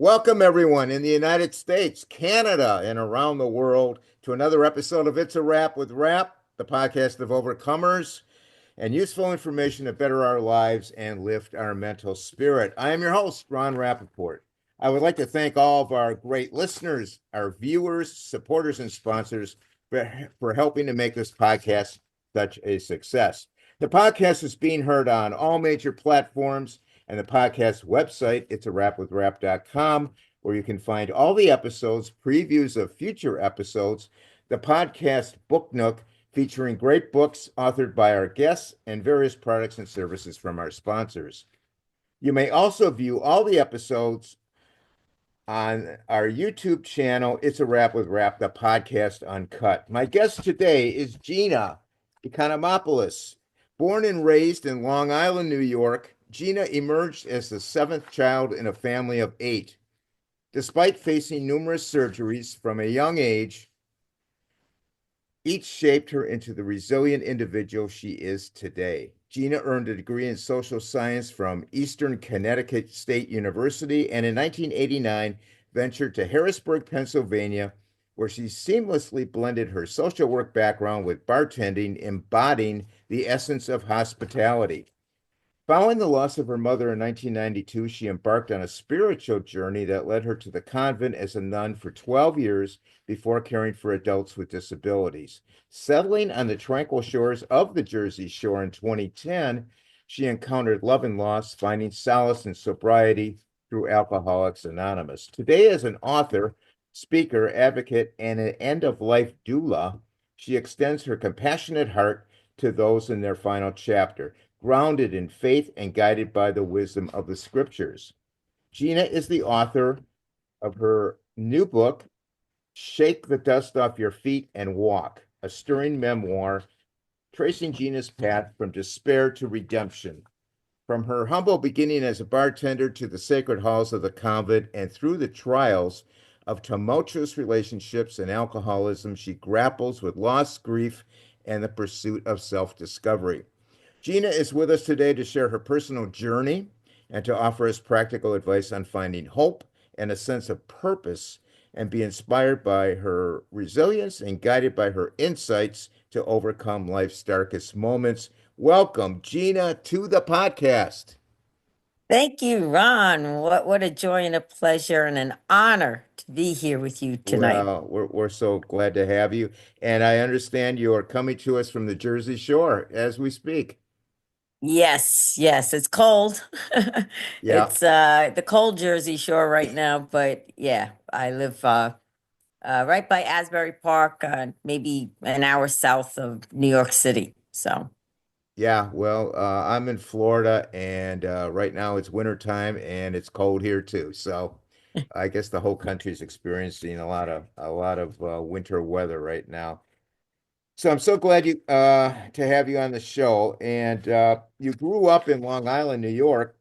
Welcome, everyone in the United States, Canada, and around the world to another episode of It's a Wrap with Rap, the podcast of overcomers and useful information to better our lives and lift our mental spirit. I am your host, Ron Rapaport. I would like to thank all of our great listeners, our viewers, supporters, and sponsors for helping to make this podcast such a success. The podcast is being heard on all major platforms and the podcast website, it's a wrapwithrap.com, where you can find all the episodes, previews of future episodes, the podcast Book Nook, featuring great books authored by our guests and various products and services from our sponsors. You may also view all the episodes on our YouTube channel, It's a Wrap with Rap, the podcast uncut. My guest today is Gina Econimopoulos. Born and raised in Long Island, New York, Gina emerged as the seventh child in a family of eight. Despite facing numerous surgeries from a young age, each shaped her into the resilient individual she is today. Gina earned a degree in social science from Eastern Connecticut State University and in 1989 ventured to Harrisburg, Pennsylvania, where she seamlessly blended her social work background with bartending, embodying the essence of hospitality. Following the loss of her mother in 1992, she embarked on a spiritual journey that led her to the convent as a nun for 12 years before caring for adults with disabilities. Settling on the tranquil shores of the Jersey Shore in 2010, she encountered love and loss, finding solace and sobriety through Alcoholics Anonymous. Today, as an author, speaker, advocate, and an end of life doula, she extends her compassionate heart to those in their final chapter, grounded in faith and guided by the wisdom of the scriptures. Gina is the author of her new book, Shake the Dust Off Your Feet and Walk, a stirring memoir tracing Gina's path from despair to redemption. From her humble beginning as a bartender to the sacred halls of the convent and through the trials of tumultuous relationships and alcoholism, she grapples with loss, grief, and the pursuit of self discovery. Gina is with us today to share her personal journey and to offer us practical advice on finding hope and a sense of purpose and be inspired by her resilience and guided by her insights to overcome life's darkest moments. Welcome, Gina, to the podcast. Thank you, Ron. What a joy and a pleasure and an honor to be here with you tonight. Well, we're so glad to have you. And I understand you are coming to us from the Jersey Shore as we speak. Yes, yes, it's cold. Yeah. It's the cold Jersey Shore right now, but yeah, I live right by Asbury Park, maybe an hour south of New York City. So, Yeah, well, I'm in Florida, and right now it's winter time, and it's cold here too. So, I guess the whole country is experiencing a lot of winter weather right now. So I'm so glad you to have you on the show. And you grew up in Long Island, New York.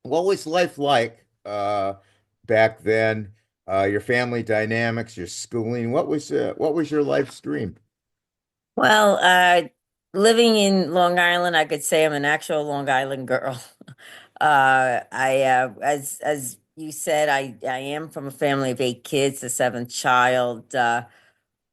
What was life like back then? Your family dynamics, your schooling. What was your life stream? well, living in Long Island, I could say I'm an actual Long Island girl. As you said, I am from a family of eight kids, the seventh child.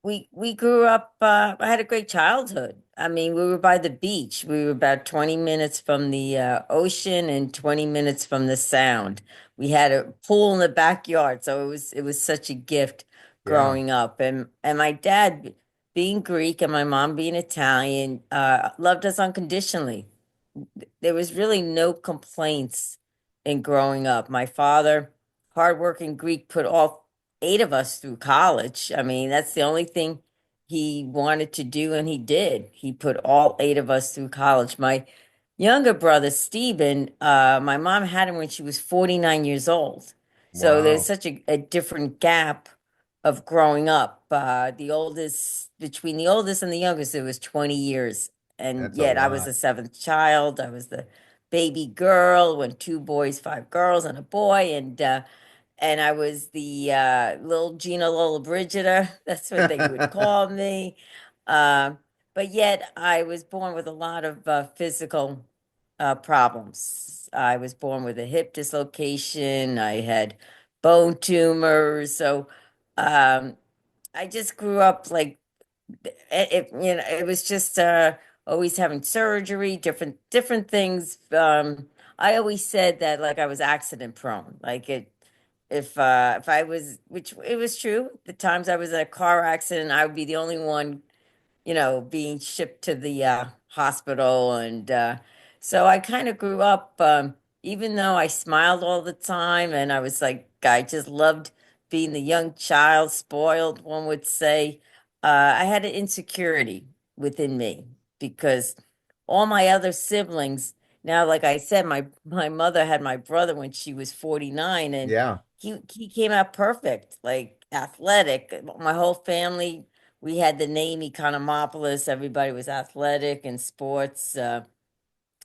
We grew up. I had a great childhood. I mean, we were by the beach. We were about 20 minutes from the ocean and 20 minutes from the sound. We had a pool in the backyard, so it was such a gift Yeah, growing up. And my dad, being Greek and my mom being Italian, loved us unconditionally. There was really no complaints in growing up. My father, hardworking Greek, put all eight of us through college. I mean, that's the only thing he wanted to do, and he did. He put all eight of us through college. My younger brother, Stephen, my mom had him when she was 49 years old. So there's wow, such a different gap of growing up. Between the oldest and the youngest, it was 20 years. And that's a yet I was lot. the seventh child. I was the baby girl when two boys, five girls, and a boy. And I was the little Gina Lola Brigida. That's what they would call me. Uh, but yet I was born with a lot of physical problems. I was born with a hip dislocation. I had bone tumors. So um, I just grew up like it was just always having surgery, different things. I always said that like I was accident prone. Like it if I was, which it was true, the times I was in a car accident, I would be the only one, being shipped to the hospital. And so I kind of grew up, even though I smiled all the time and I was like, I just loved being the young child, spoiled, one would say. I had an insecurity within me because all my other siblings, now, like I said, my mother had my brother when she was 49, and Yeah, he came out perfect, like athletic. My whole family, we had the name Econimopoulos. Everybody was athletic and sports,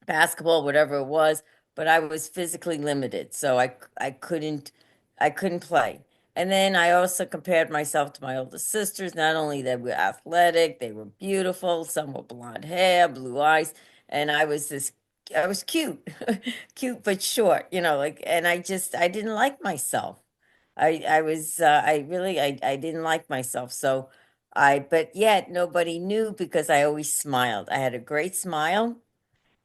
basketball, whatever it was. But I was physically limited, so I couldn't play. And then I also compared myself to my older sisters. Not only that were athletic, they were beautiful. Some were blonde hair, blue eyes, and I was cute, cute but short, like. And I didn't like myself. I didn't like myself. So but yet nobody knew because I always smiled. I had a great smile.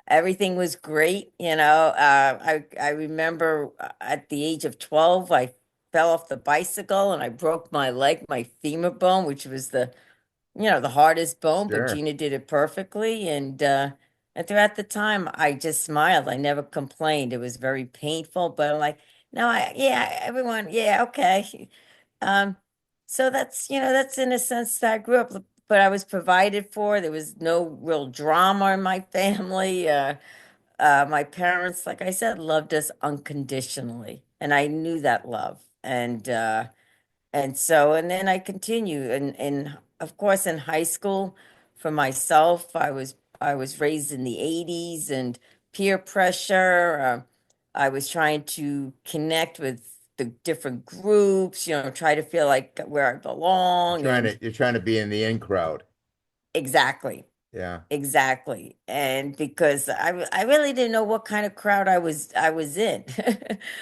Everything was great. I remember at the age of 12, I fell off the bicycle and I broke my leg, my femur bone, which was the hardest bone, but sure. Gina did it perfectly. And throughout the time, I just smiled. I never complained. It was very painful, but I'm like, no, yeah, everyone, yeah, okay. Um, so that's in a sense that I grew up, but I was provided for. There was no real drama in my family. My parents, like I said, loved us unconditionally, and I knew that love. And then I continue, and of course in high school, for myself, I was raised in the 80s and peer pressure. I was trying to connect with the different groups, try to feel like where I belong. And You're trying to be in the in crowd. exactly. Yeah. Exactly. And because I really didn't know what kind of crowd I was in.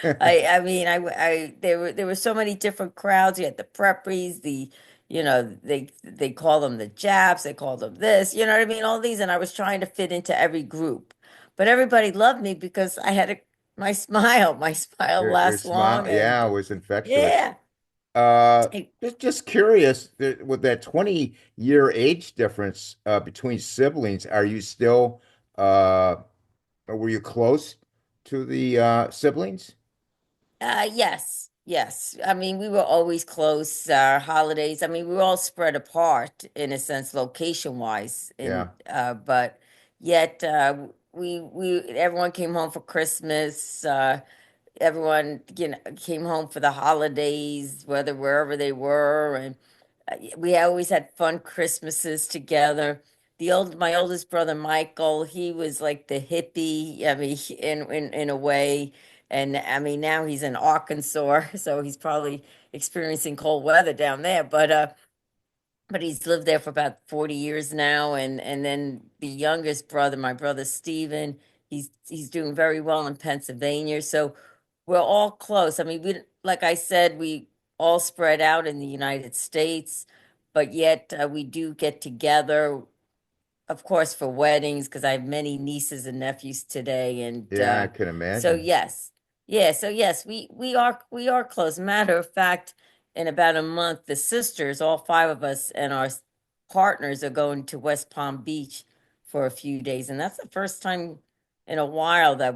There were so many different crowds. You had the preppies, they call them the Japs, they call them this, you know what I mean? All these, and I was trying to fit into every group. But everybody loved me because I had my smile. My smile Your lasts long, smile, yeah, and was infectious. yeah. Uh, just curious, with that 20-year age difference between siblings, are you still were you close to the siblings? Yes, yes. I mean, we were always close. Holidays. I mean, we were all spread apart in a sense, location wise, and Yeah. but yet we everyone came home for Christmas. Everyone, came home for the holidays, whether wherever they were, and we always had fun Christmases together. My oldest brother Michael, he was like the hippie. I mean, in a way, and I mean now he's in Arkansas, so he's probably experiencing cold weather down there. But he's lived there for about 40 years now. And then the youngest brother, my brother Steven, he's doing very well in Pennsylvania. So we're all close. I mean, like I said, we all spread out in the United States, but yet we do get together, of course, for weddings, because I have many nieces and nephews today. And Yeah, I can so imagine. yes, yeah, so yes, we are close. Matter of fact, in about a month, the sisters, all five of us, and our partners are going to West Palm Beach for a few days, and that's the first time in a while that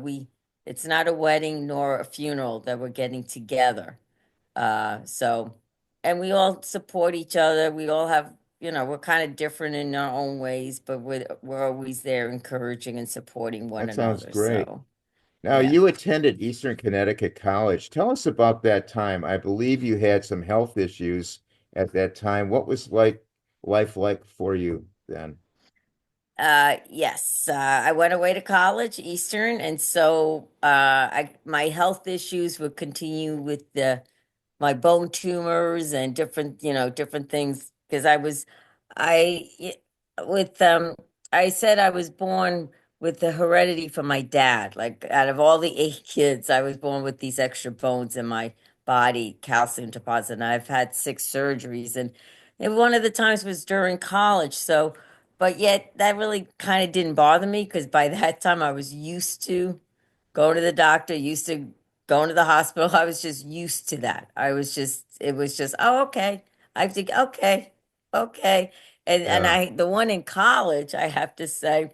it's not a wedding nor a funeral, that we're getting together. So, and we all support each other. We all have, we're kind of different in our own ways, but we're always there encouraging and supporting one That sounds another. great. So, Now, yeah. you attended Eastern Connecticut College. Tell us about that time. I believe you had some health issues at that time. What was life like for you then? Yes, I went away to college, Eastern, and so my health issues would continue with my bone tumors and different things, because I with I said I was born with the heredity from my dad. Like out of all the eight kids, I was born with these extra bones in my body calcium deposit. And I've had 6 surgeries, and one of the times was during college. So, but yet that really kind of didn't bother me because by that time I was used to going to the doctor, used to going to the hospital. I was just used to that. It was just, oh, okay. I have to, okay, okay. And Yeah. the one in college, I have to say,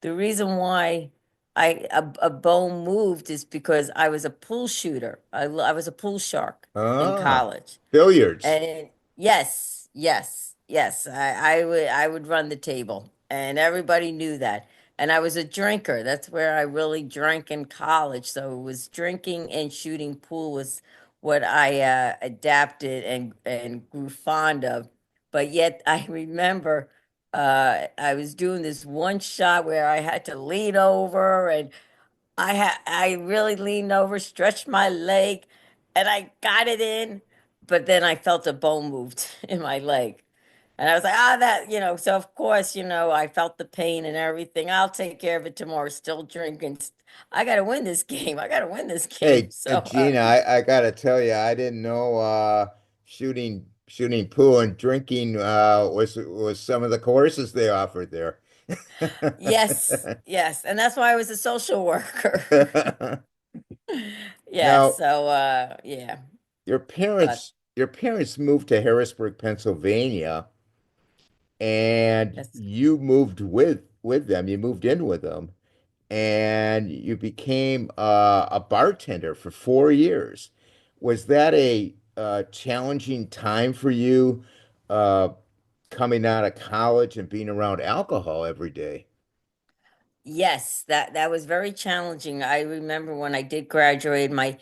the reason why a bone moved is because I was a pool shooter. I was a pool shark in Ah, college. billiards. And yes, yes, yes, I would run the table, and everybody knew that. And I was a drinker. That's where I really drank in college. So it was drinking and shooting pool was what I adapted and grew fond of. But yet I remember I was doing this one shot where I had to lean over and I really leaned over, stretched my leg, and I got it in, but then I felt a bone moved in my leg. And I was like, ah, that, so of course, I felt the pain and everything. I'll take care of it tomorrow. Still drinking. I got to win this game. I got to win this game. Hey, So, Gina, I gotta tell you, I didn't know shooting pool and drinking was some of the courses they offered there. yes, yes. And that's why I was a social worker. Yeah. Now, So, yeah. your But parents your parents moved to Harrisburg, Pennsylvania, and that's you moved with them. You moved in with them, and you became a bartender for 4 years. Was that a challenging time for you, uh, coming out of college and being around alcohol every day? Yes, that was very challenging. I remember when I did graduate, my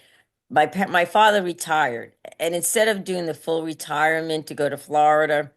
father retired, and instead of doing the full retirement to go to Florida,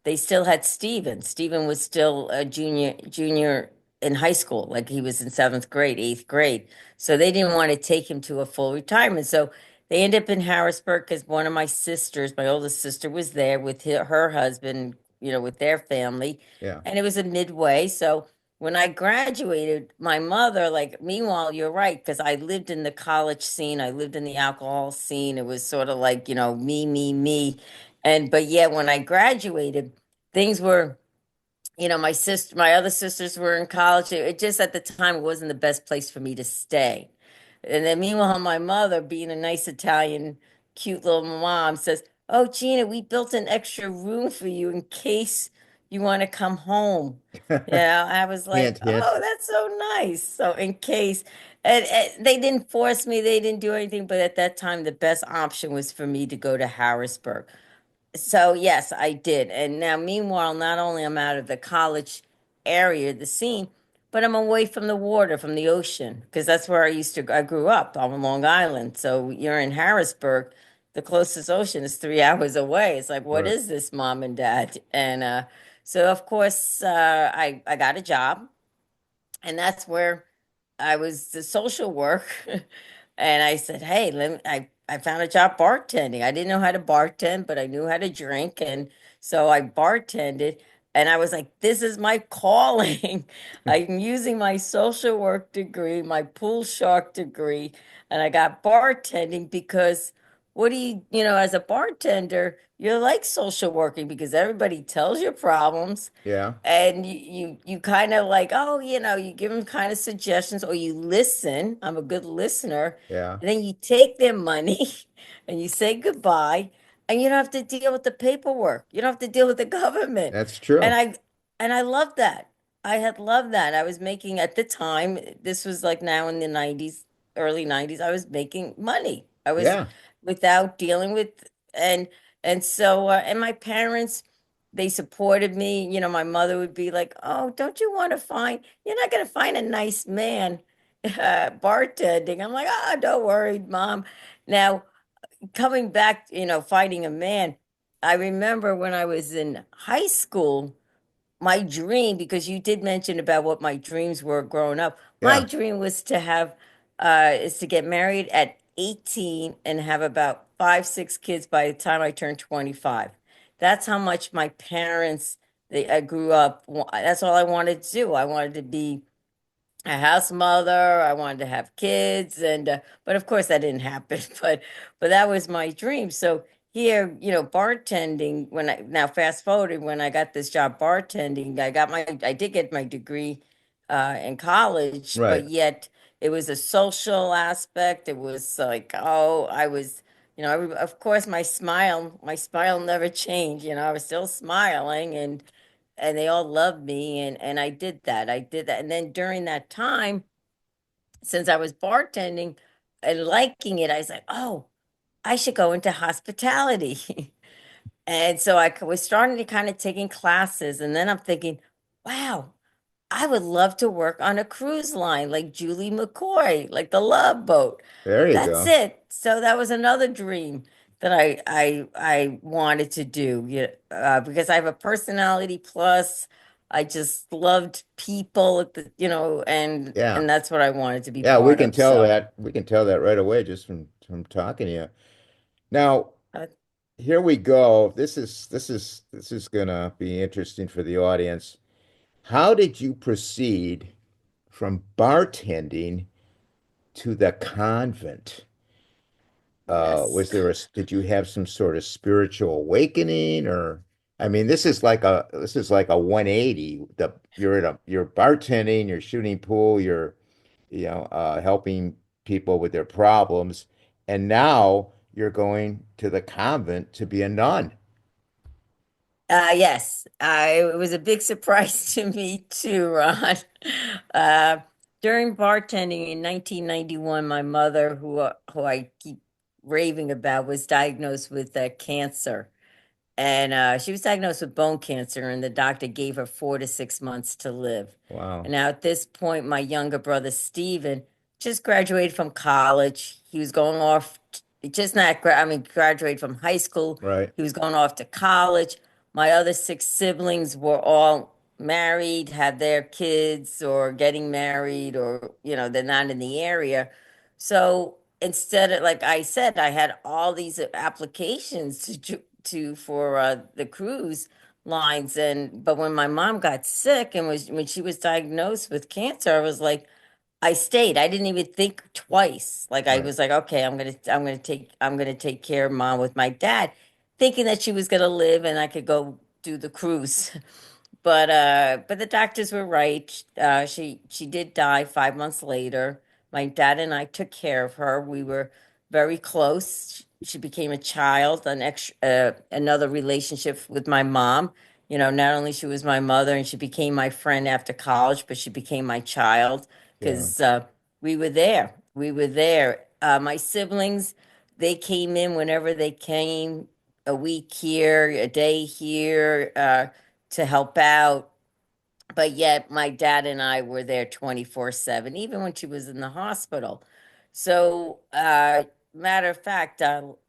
they still had Steven. Steven was still a junior in high school, like he was in seventh grade, eighth grade. So they didn't want to take him to a full retirement. So they ended up in Harrisburg because one of my sisters, my oldest sister, was there with her husband, with their family, Yeah, and it was a midway. So when I graduated, my mother, like, meanwhile, you're right, because I lived in the college scene, I lived in the alcohol scene. It was sort of like, me, me, me. But yet when I graduated, things were, my other sisters were in college. It just at the time, it wasn't the best place for me to stay. And then meanwhile, my mother, being a nice Italian, cute little mom, says, "Oh, Gina, we built an extra room for you in case you want to come home." I was like, hint, hint. "Oh, that's so nice." So in case, and they didn't force me, they didn't do anything, but at that time, the best option was for me to go to Harrisburg. So yes, I did. And now meanwhile, not only I'm out of the college area, the scene, but I'm away from the water, from the ocean, because that's where I grew up on Long Island. So you're in Harrisburg, the closest ocean is 3 hours away. It's like, what Right. is this, mom and dad? And so of course, I got a job, and that's where I was the social work, and I said, "Hey, I found a job bartending. I didn't know how to bartend, but I knew how to drink, and so I bartended." And I was like, "This is my calling." I'm using my social work degree, my pool shark degree, and I got bartending because what do as a bartender, you're like social working because everybody tells you problems, Yeah, and you kind of like, oh, you give them kind of suggestions, or you listen. I'm a good listener. yeah, And then you take their money and you say goodbye, and you don't have to deal with the paperwork, you don't have to deal with the government. that's and true. i and I loved that. I had loved that. I was making, at the time, this was like now in the 90s, early 90s, I was making money. I was Yeah, without dealing with, and so and my parents, they supported me. My mother would be like, "Oh, don't you want to find? You're not going to find a nice man bartending." I'm like, "Ah, don't worry, mom." Now, coming back, finding a man. I remember when I was in high school, my dream, because you did mention about what my dreams were growing up. My yeah. dream was to have is to get married at 18 and have about 5, 6 kids by the time I turned 25. That's how much my parents, I grew up. That's all I wanted to do. I wanted to be a house mother. I wanted to have kids, and but of course that didn't happen. But that was my dream. So here, bartending. When I now fast forwarding, when I got this job bartending, I did get my degree in college, but Right. yet it was a social aspect. It was like, oh, I was. Of course, my smile never changed. I was still smiling, and they all loved me, and I did that, and then during that time, since I was bartending and liking it, I was like, oh, I should go into hospitality. And so was starting to kind of taking classes, and then I'm thinking, wow, I would love to work on a cruise line like Julie McCoy, like the Love Boat. There you That's go. it. So that was another dream that I wanted to do. Because I have a personality plus. I just loved people Yeah. and that's what I wanted to be Yeah, we part can of. tell So that. We can tell that right away just from talking to you. Now, uh, here we go. This is gonna be interesting for the audience. How did you proceed from bartending to the convent? yes. Did you have some sort of spiritual awakening or I mean, this is like a 180. You're bartending, you're shooting pool, you're helping people with their problems, and now you're going to the convent to be a nun. Yes, it was a big surprise to me too, Ron. Uh, During bartending in 1991, my mother, who I keep raving about, was diagnosed with cancer. And she was diagnosed with bone cancer, and the doctor gave her 4 to 6 months to live. Wow. And now at this point, my younger brother Steven just graduated from college. He was going off, just not, I mean, graduated from high school. Right. He was going off to college. My other six siblings were all married, had their kids, or getting married, or, they're not in the area. So instead of, like I said, I had all these applications for the cruise lines, and but when my mom got sick and was when she was diagnosed with cancer, I was like, I stayed. I didn't even think twice. Like I Right. was like, okay, I'm gonna take care of mom with my dad, thinking that she was gonna live and I could go do the cruise. But the doctors were right. She did die 5 months later. My dad and I took care of her. We were very close. She became a child, another relationship with my mom. Not only she was my mother and she became my friend after college, but she became my child Yeah. because we were there. We were there. My siblings, they came in whenever they came, a week here, a day here. To help out. But yet, my dad and I were there 24/7, even when she was in the hospital. So, matter of fact,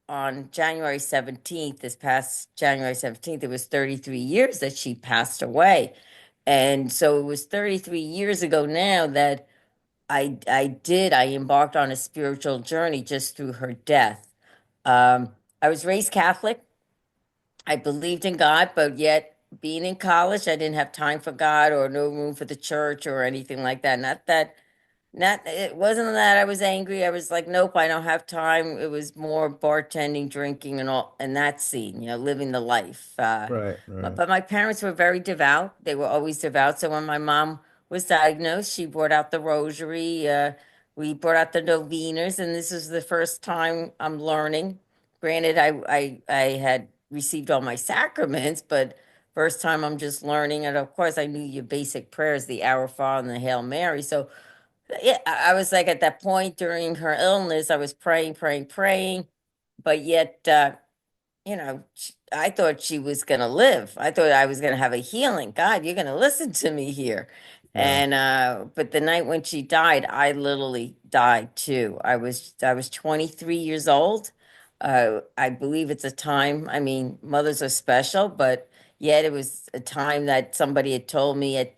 on January 17th, this past January 17th, it was 33 years that she passed away. And so it was 33 years ago now that I embarked on a spiritual journey just through her death. I was raised Catholic. I believed in God, but yet being in college, I didn't have time for God or no room for the church or anything like that. Not it wasn't that I was angry. I was like, nope, I don't have time. It was more bartending, drinking, and all, and that scene, living the life. Right. Right. But my parents were very devout. They were always devout. So when my mom was diagnosed, she brought out the rosary. We brought out the novenas, and this is the first time I'm learning. Granted, I had received all my sacraments, but first time I'm just learning. And of course, I knew your basic prayers, the Our Father and the Hail Mary. So yeah, I was like at that point during her illness, I was praying, praying, praying, but yet, I thought she was going to live. I thought I was going to have a healing. God, you're going to listen to me here. Yeah. And but the night when she died, I literally died too. I was 23 years old. I believe it's a time, I mean, mothers are special, but yet it was a time that somebody had told me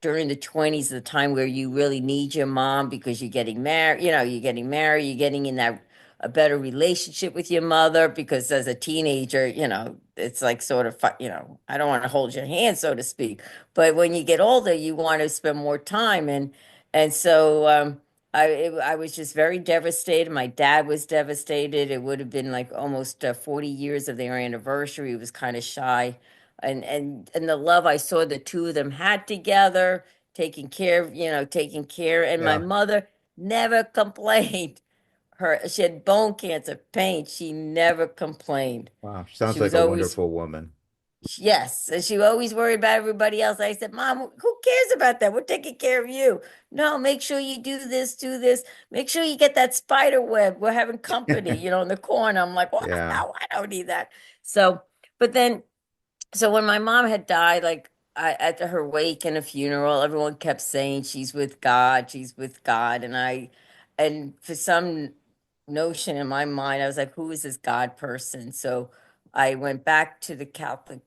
during the 20s, the time where you really need your mom because you're getting in that a better relationship with your mother because as a teenager, it's like sort of, I don't want to hold your hand, so to speak. But when you get older, you want to spend more time. And so I was just very devastated. My dad was devastated. It would have been like almost 40 years of their anniversary. He was kind of shy. And the love I saw the two of them had together, taking care of, taking care. And my Yeah. mother never complained. She had bone cancer, pain. She never complained. Wow. She Sounds like was a always wonderful woman. Yes, and she always worried about everybody else. I said, Mom, who cares about that? We're taking care of you. No, make sure you do this, do this. Make sure you get that spider web. We're having company, in the corner. I'm like, what? Yeah. No, I don't need that. So, but then, so when my mom had died, like at her wake and a funeral, everyone kept saying she's with God, she's with God. And for some notion in my mind, I was like, who is this God person? So I went back to the Catholic.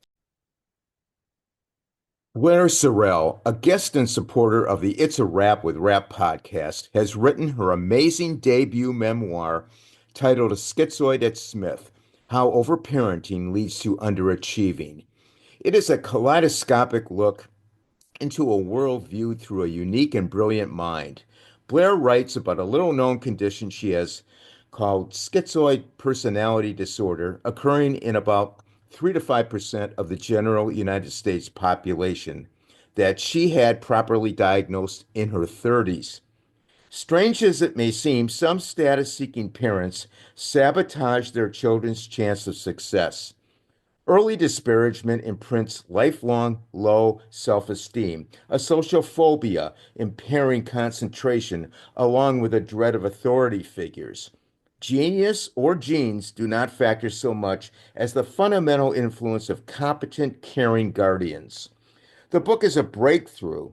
Blair Sorrell, a guest and supporter of the It's a Rap with Rap podcast, has written her amazing debut memoir titled A Schizoid at Smith: How Overparenting Leads to Underachieving. It is a kaleidoscopic look into a world viewed through a unique and brilliant mind. Blair writes about a little known condition she has called schizoid personality disorder, occurring in about 3 to 5% of the general United States population, that she had properly diagnosed in her 30s. Strange as it may seem, some status seeking parents sabotage their children's chance of success. Early disparagement imprints lifelong low self esteem, a social phobia impairing concentration, along with a dread of authority figures. Genius or genes do not factor so much as the fundamental influence of competent, caring guardians. The book is a breakthrough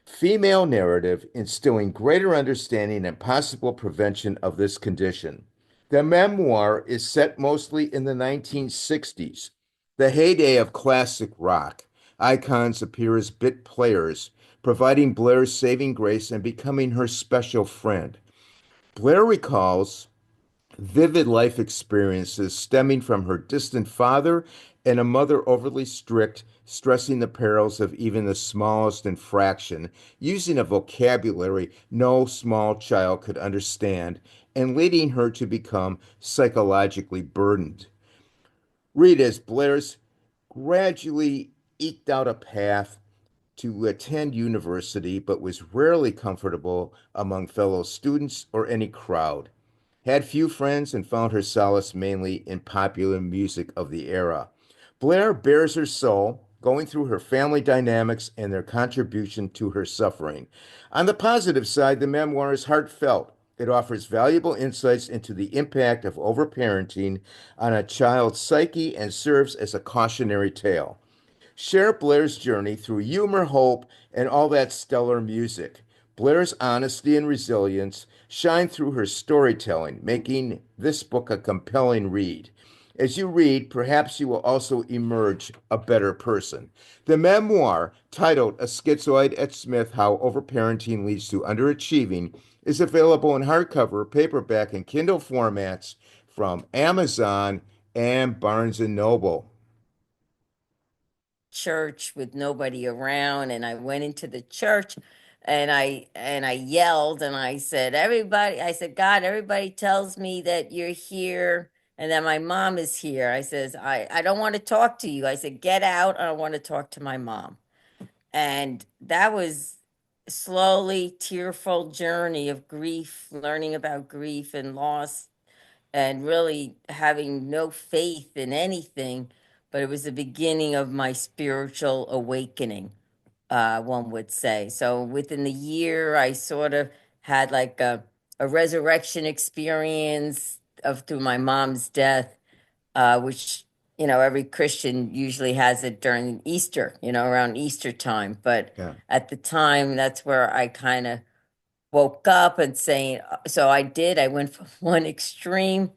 female narrative instilling greater understanding and possible prevention of this condition. The memoir is set mostly in the 1960s, the heyday of classic rock. Icons appear as bit players, providing Blair's saving grace and becoming her special friend. Blair recalls vivid life experiences stemming from her distant father and a mother overly strict, stressing the perils of even the smallest infraction, using a vocabulary no small child could understand, and leading her to become psychologically burdened. Read as Blair's gradually eked out a path to attend university, but was rarely comfortable among fellow students or any crowd. Had few friends and found her solace mainly in popular music of the era. Blair bears her soul, going through her family dynamics and their contribution to her suffering. On the positive side, the memoir is heartfelt. It offers valuable insights into the impact of overparenting on a child's psyche and serves as a cautionary tale. Share Blair's journey through humor, hope, and all that stellar music. Blair's honesty and resilience shine through her storytelling, making this book a compelling read. As you read, perhaps you will also emerge a better person. The memoir, titled A Schizoid at Smith: How Overparenting Leads to Underachieving, is available in hardcover, paperback, and Kindle formats from Amazon and Barnes& and Noble. Church with nobody around, and I went into the church and I yelled and I said, everybody, I said, God, everybody tells me that you're here and that my mom is here. I says, I don't want to talk to you. I said, get out. I don't want to talk to my mom. And that was slowly tearful journey of grief, learning about grief and loss and really having no faith in anything, but it was the beginning of my spiritual awakening, one would say. So within the year, I sort of had like a resurrection experience of through my mom's death, which every Christian usually has it during Easter, around Easter time. But Yeah. at the time, that's where I kind of woke up and saying, so I did. I went from one extreme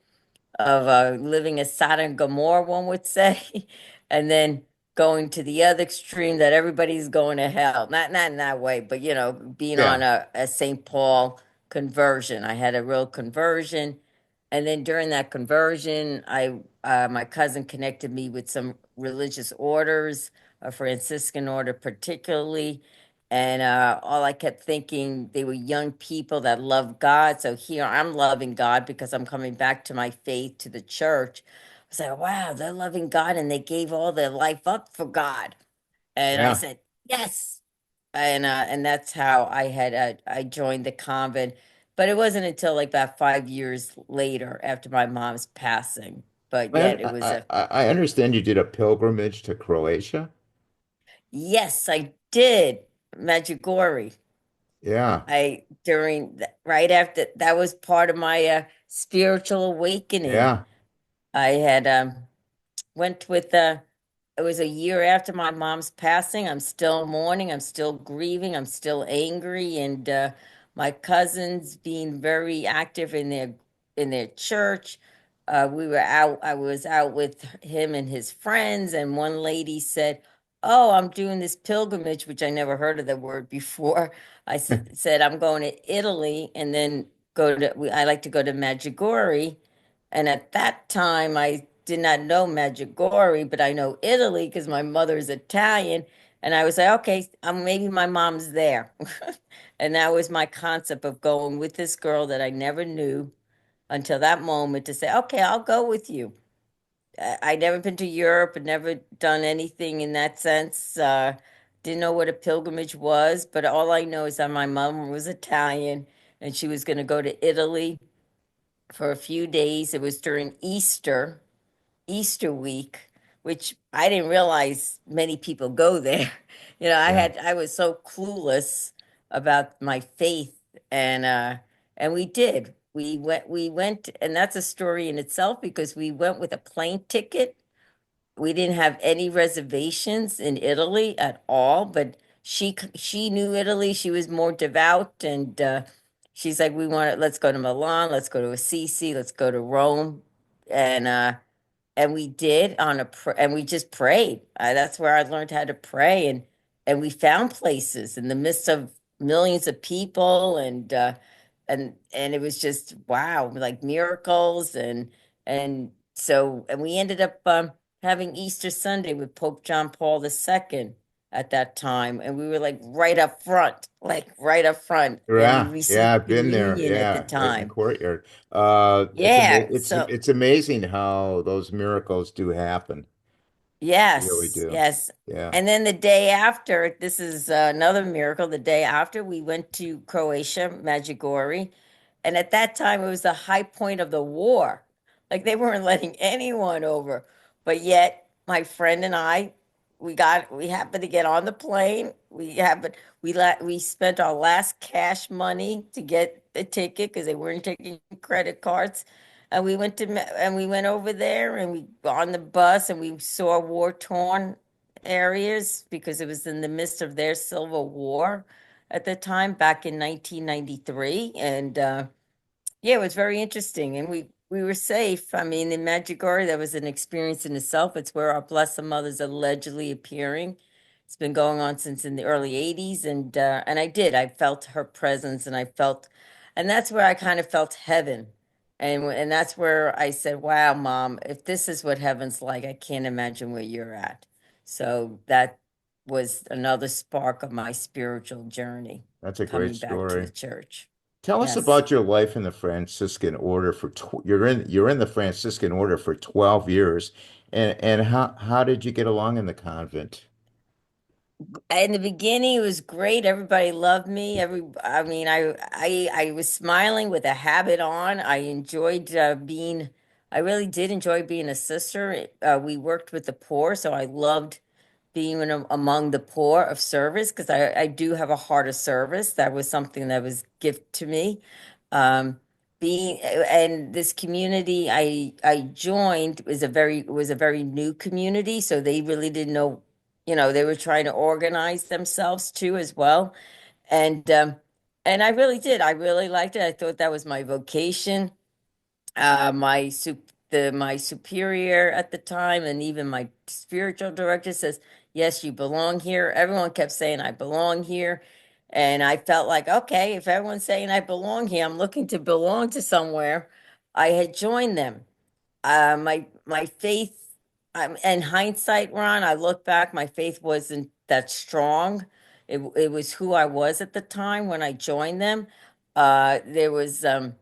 of living a Sodom and Gomorrah, one would say, and then going to the other extreme that everybody's going to hell. Not in that way, but being Yeah. on a St. Paul conversion. I had a real conversion, and then during that conversion, I my cousin connected me with some religious orders, a Franciscan order particularly, And all I kept thinking, they were young people that loved God. So here I'm loving God because I'm coming back to my faith, to the church. I was like, wow, they're loving God and they gave all their life up for God. And I Yeah. said, yes. And that's how I joined the convent. But it wasn't until like about 5 years later after my mom's passing. But I, yet it was a I understand you did a pilgrimage to Croatia. yes, I did. Medjugorje. Yeah. Right after that was part of my spiritual awakening. Yeah. I had went with it was a year after my mom's passing. I'm still mourning, I'm still grieving, I'm still angry, and my cousins being very active in their church. We were out, I was out with him and his friends, and one lady said, "Oh, I'm doing this pilgrimage," which I never heard of the word before. Said I'm going to Italy and then I like to go to Medjugorje. And at that time, I did not know Medjugorje, but I know Italy because my mother is Italian. And I was like, okay, maybe my mom's there. And that was my concept of going with this girl that I never knew until that moment to say, okay, I'll go with you. I'd never been to Europe, had never done anything in that sense. Didn't know what a pilgrimage was, but all I know is that my mom was Italian and she was going to go to Italy for a few days. It was during Easter week, which I didn't realize many people go there. Yeah. I was so clueless about my faith and we did. We went and that's a story in itself because we went with a plane ticket. We didn't have any reservations in Italy at all, but she knew Italy. She was more devout, and she's like, "We want to. Let's go to Milan. Let's go to Assisi. Let's go to Rome," and uh, and we did and we just prayed. That's where I learned how to pray, and we found places in the midst of millions of people, and it was just wow, like miracles, and we ended up having Easter Sunday with Pope John Paul II at that time, and we were like right up front, and we Yeah, yeah, received I've been there. communion at the Yeah, right in the time. courtyard. Yeah, so It's amazing how those miracles do happen. They really yes, do. yes. Yeah. And then the day after, this is another miracle. The day after, we went to Croatia, Medjugorje, and at that time, it was the high point of the war. Like they weren't letting anyone over. But yet, my friend and I, we happened to get on the plane. We spent our last cash money to get the ticket because they weren't taking credit cards. And we went over there and we on the bus and we saw war-torn areas because it was in the midst of their civil war at the time back in 1993. And yeah, it was very interesting, and we were safe. I mean, in Medjugorje, that was an experience in itself. It's where our Blessed Mother's allegedly appearing. It's been going on since in the early '80s, and I did. I felt her presence, and that's where I kind of felt heaven, and that's where I said, "Wow, Mom, if this is what heaven's like, I can't imagine where you're at." So that was another spark of my spiritual journey, That's a great coming back to the story. church. Tell us Yes. about your life in the Franciscan order for tw you're in the Franciscan order for 12 years, and how did you get along in the convent? In the beginning, it was great. Everybody loved me. I mean, I was smiling with a habit on. I enjoyed I really did enjoy being a sister. We worked with the poor, so I loved being among the poor of service because I do have a heart of service. That was something that was gift to me. Um, and this community I joined was a very new community, so they really didn't know, they were trying to organize themselves too as well. And I really did. I really liked it. I thought that was my vocation. My superior at the time and even my spiritual director says, "Yes, you belong here." Everyone kept saying I belong here. And I felt like, okay, if everyone's saying I belong here, I'm looking to belong to somewhere. I had joined them. My faith, in hindsight, Ron, I look back, my faith wasn't that strong. It was who I was at the time when I joined them. There was a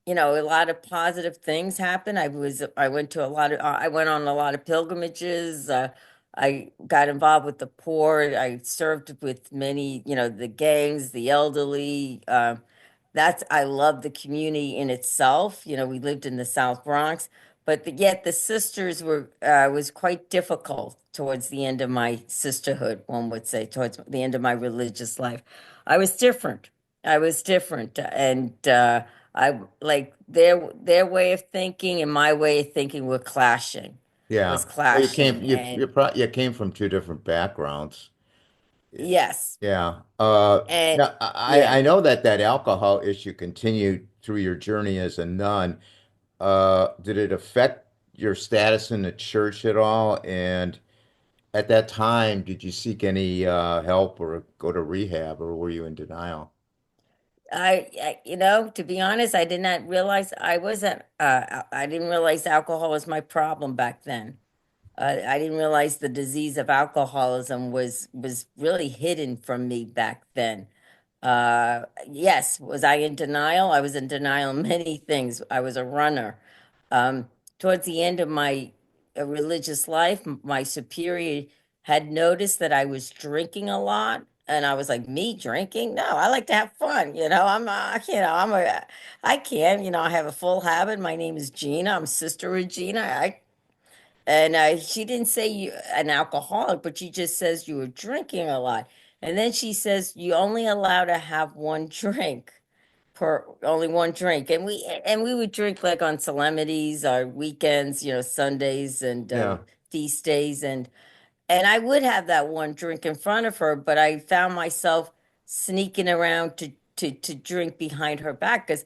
lot of positive things happened. I went to a lot of, I went on a lot of pilgrimages. I got involved with the poor. I served with many, the gangs, the elderly. I love the community in itself. We lived in the South Bronx, but yet the sisters was quite difficult towards the end of my sisterhood, one would say, towards the end of my religious life. I was different. I was different, and I like their way of thinking and my way of thinking were clashing, Yeah. was Well, clashing, and you came from two different backgrounds. yes, Yeah. and Now yeah. I know that that alcohol issue continued through your journey as a nun. Did it affect your status in the church at all? And at that time, did you seek any help or go to rehab, or were you in denial? To be honest, I did not realize I didn't realize alcohol was my problem back then. I didn't realize the disease of alcoholism was really hidden from me back then. Yes, was I in denial? I was in denial of many things. I was a runner. Um, Towards the end of my religious life, my superior had noticed that I was drinking a lot. And I was like, me drinking? No, I like to have fun. I can, I have a full habit. My name is Gina. I'm sister of Gina. And she didn't say you an alcoholic, but she just says you were drinking a lot. And then she says you only allowed to have one drink per only one drink. And we would drink like on solemnities, our weekends, Sundays and Yeah. feast days, and I would have that one drink in front of her, but I found myself sneaking around to drink behind her back because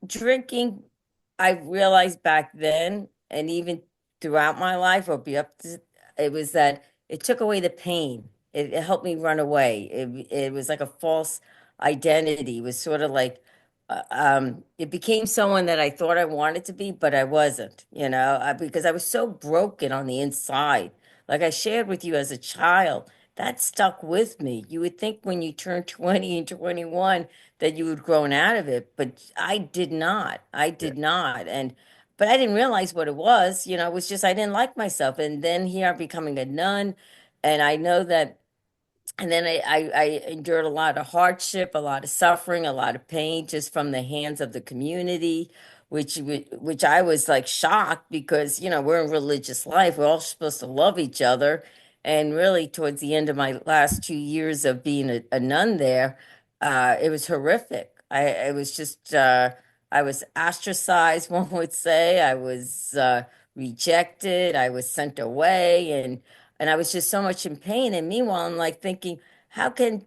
drinking, I realized back then, and even throughout my life, or be up to, it was that it took away the pain. It helped me run away. It was like a false identity. It was sort of like, it became someone that I thought I wanted to be, but I wasn't, because I was so broken on the inside. Like I shared with you as a child, that stuck with me. You would think when you turn 20 and 21, that you had grown out of it, but I did not. I Yeah. did not. But I didn't realize what it was. It was just I didn't like myself. And then here I'm becoming a nun, and I know that and then I endured a lot of hardship, a lot of suffering, a lot of pain just from the hands of the community, which I was like shocked because we're in religious life, we're all supposed to love each other, and really towards the end of my last 2 years of being a nun there, it was horrific. I it was just I was ostracized, one would say. I was rejected. I was sent away, and I was just so much in pain. And meanwhile, I'm like thinking, how can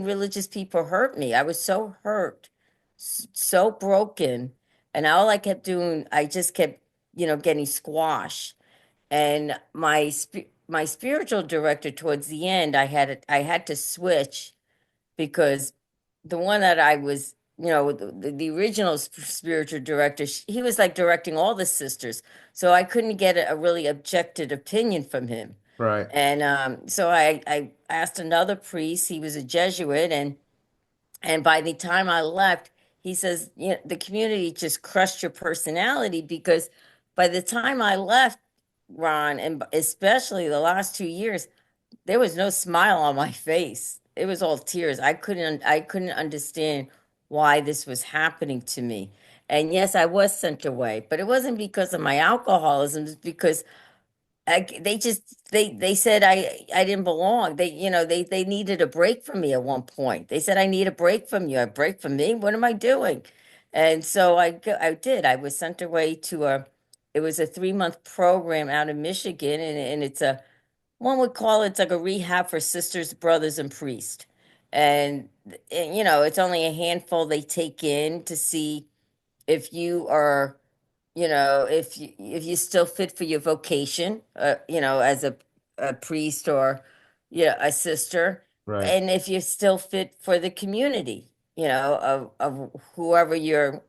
religious people hurt me? I was so hurt, so broken, and all I kept doing, I just kept, getting squashed. And my spiritual director towards the end, I had to switch because the one that I was, the original spiritual director, he was like directing all the sisters, so I couldn't get a really objective opinion from him. Right. And so I asked another priest. He was a Jesuit, and by the time I left, he says, the community just crushed your personality because by the time I left, Ron, and especially the last 2 years, there was no smile on my face. It was all tears. I couldn't understand why this was happening to me. And yes, I was sent away, but it wasn't because of my alcoholism. It's because they said I didn't belong. They needed a break from me at one point. They said I need a break from you. A break from me? What am I doing? And so I did. I was sent away to it was a 3-month program out of Michigan, and it's a one would call it's like a rehab for sisters, brothers, and priests. And it's only a handful they take in to see if you are, if you still fit for your vocation, as a priest or, a sister, Right. and if you're still fit for the community, of whoever your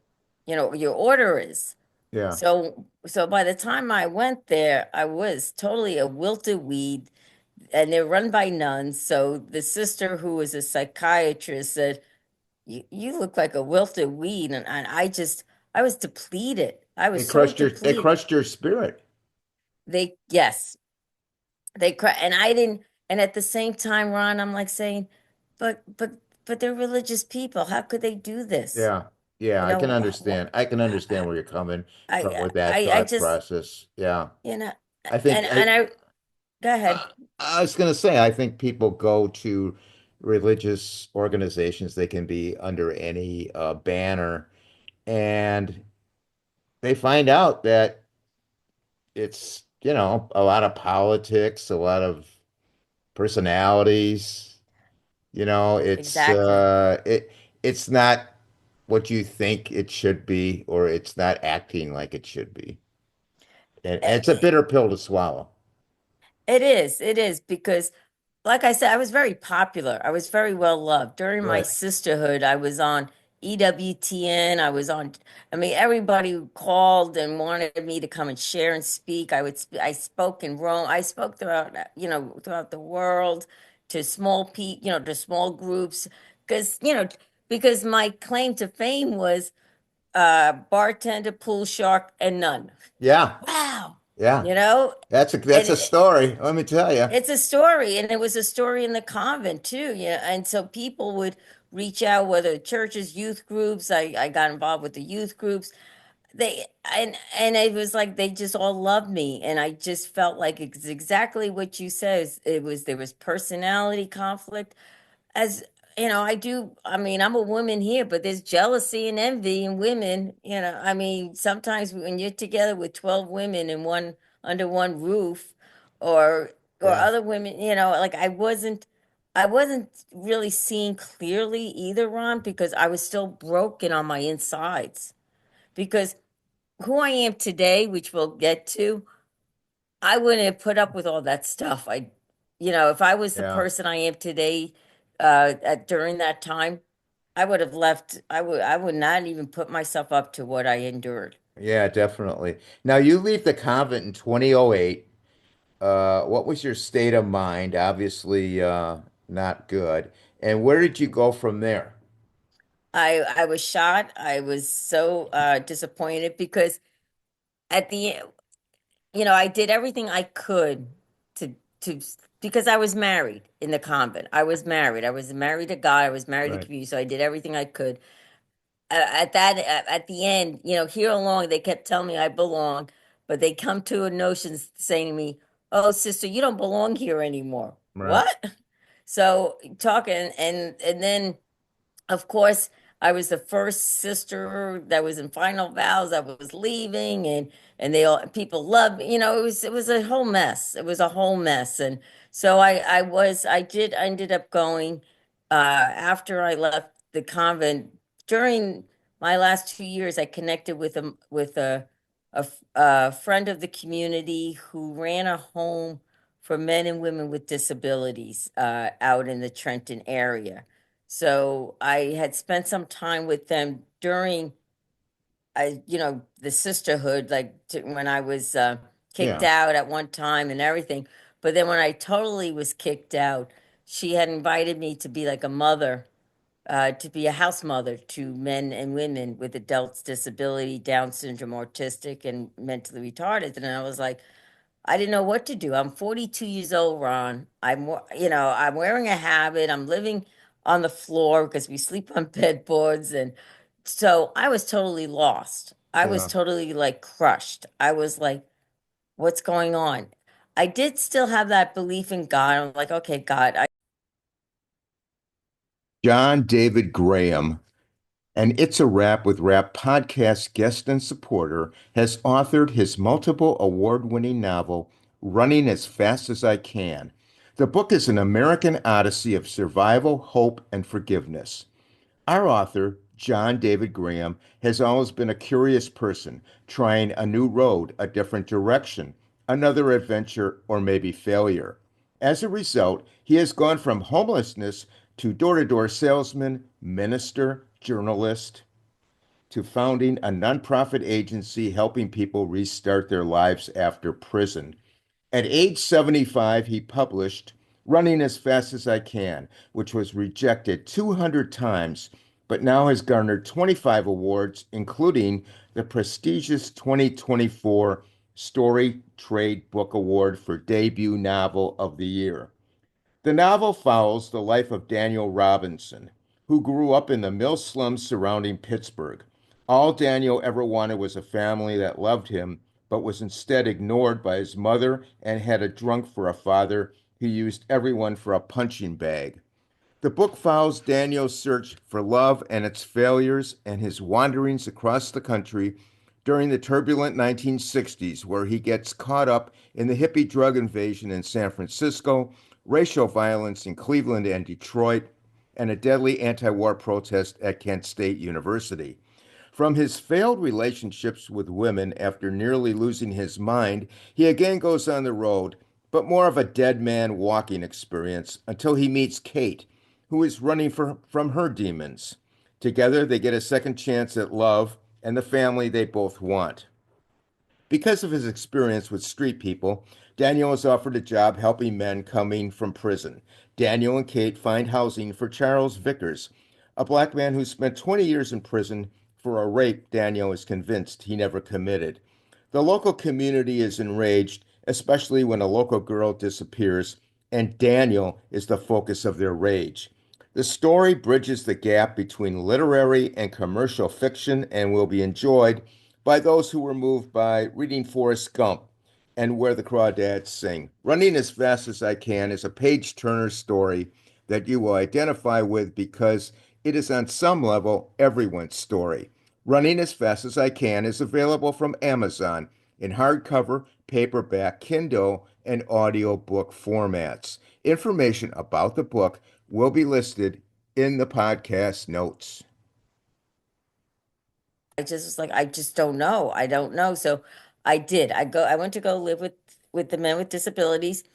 order is. Yeah. So by the time I went there, I was totally a wilted weed. and they're run by nuns. So the sister who was a psychiatrist said, you look like a wilted weed. And I was depleted. I was so They depleted. crushed your spirit. Yes, they cry. And I didn't, and at the same time, Ron, I'm like saying, but, but, but they're religious people. How could they do this? Yeah. Yeah, You I know, can understand. I can understand where you're coming from with that I thought just, process. Yeah. you know, I think and I, go ahead. I was going to say I think people go to religious organizations. They can be under any banner, and they find out that it's, a lot of politics, a lot of personalities. Exactly. It's not what you think it should be, or it's not acting like it should be. And it's a Eh, bitter pill to swallow. It is because like I said, I was very popular. I was very well loved. During my Right. sisterhood, I was on EWTN. I was on, I mean, everybody called and wanted me to come and share and speak. I spoke in Rome. I spoke throughout, throughout the world to to small groups because, because my claim to fame was bartender, pool shark, and none. Yeah. Wow. Yeah. You know, That's and a story. Let me tell you. it's a story, and it was a story in the convent too. Yeah, and so people would reach out, whether churches, youth groups. I got involved with the youth groups. And it was like they just all loved me, and I just felt like it's exactly what you said. It was there was personality conflict, as I do. I mean, I'm a woman here, but there's jealousy and envy in women. I mean, sometimes when you're together with 12 women in one under one roof, or Yeah. other women, like I wasn't really seeing clearly either, Ron, because I was still broken on my insides. Because who I am today, which we'll get to, I wouldn't have put up with all that stuff. If I was the Yeah. person I am today, during that time, I would have left. I would not even put myself up to what I endured. Yeah, definitely. Now you leave the convent in 2008. What was your state of mind? Obviously, not good. And where did you go from there? I was shot. I was so disappointed because at the I did everything I could to to because I was married in the convent. I was married. I was married to God. I was married to Right. community. So I did everything I could. At the end, here along, they kept telling me I belong, but they come to a notion saying to me, "Oh, sister, you don't belong here anymore." Right. What? So talking, and then of course, I was the first sister that was in final vows. I was leaving, and they all people loved me. It was a whole mess. It was a whole mess, and so I ended up going after I left the convent. During my last 2 years, I connected with a friend of the community who ran a home for men and women with disabilities out in the Trenton area. So I had spent some time with them during, the sisterhood, when I was kicked Yeah. out at one time and everything. But then when I totally was kicked out, she had invited me to be like a mother, to be a house mother to men and women with adults disability, Down syndrome, autistic, and mentally retarded. And I was like, I didn't know what to do. I'm 42 years old, Ron. I'm wearing a habit. I'm living on the floor because we sleep on bedboards. And so I was totally lost. I was Yeah. totally like crushed. I was like, what's going on? I did still have that belief in God. I'm like, okay, God, John David Graham, and It's a Wrap with Rap podcast guest and supporter, has authored his multiple award-winning novel, Running as Fast as I Can. The book is an American odyssey of survival, hope, and forgiveness. Our author, John David Graham, has always been a curious person, trying a new road, a different direction, another adventure, or maybe failure. As a result, he has gone from homelessness to door-to-door salesman, minister, journalist, to founding a nonprofit agency helping people restart their lives after prison. At age 75, he published Running as Fast as I Can, which was rejected 200 times, but now has garnered 25 awards, including the prestigious 2024 Story Trade Book Award for Debut Novel of the Year. The novel follows the life of Daniel Robinson, who grew up in the mill slums surrounding Pittsburgh. All Daniel ever wanted was a family that loved him, but was instead ignored by his mother and had a drunk for a father who used everyone for a punching bag. The book follows Daniel's search for love and its failures and his wanderings across the country during the turbulent 1960s, where he gets caught up in the hippie drug invasion in San Francisco, racial violence in Cleveland and Detroit, and a deadly anti war protest at Kent State University. From his failed relationships with women after nearly losing his mind, he again goes on the road, but more of a dead man walking experience until he meets Kate, who is running from her demons. Together, they get a second chance at love and the family they both want. Because of his experience with street people, Daniel is offered a job helping men coming from prison. Daniel and Kate find housing for Charles Vickers, a black man who spent 20 years in prison for a rape Daniel is convinced he never committed. The local community is enraged, especially when a local girl disappears, and Daniel is the focus of their rage. The story bridges the gap between literary and commercial fiction and will be enjoyed by those who were moved by reading Forrest Gump and Where the Crawdads Sing. Running as Fast as I Can is a page turner story that you will identify with because it is on some level everyone's story. Running as Fast as I Can is available from Amazon in hardcover, paperback, Kindle, and audiobook formats. Information about the book will be listed in the podcast notes. I just was like, I just don't know. I don't know. So I did. I went to go live with the men with disabilities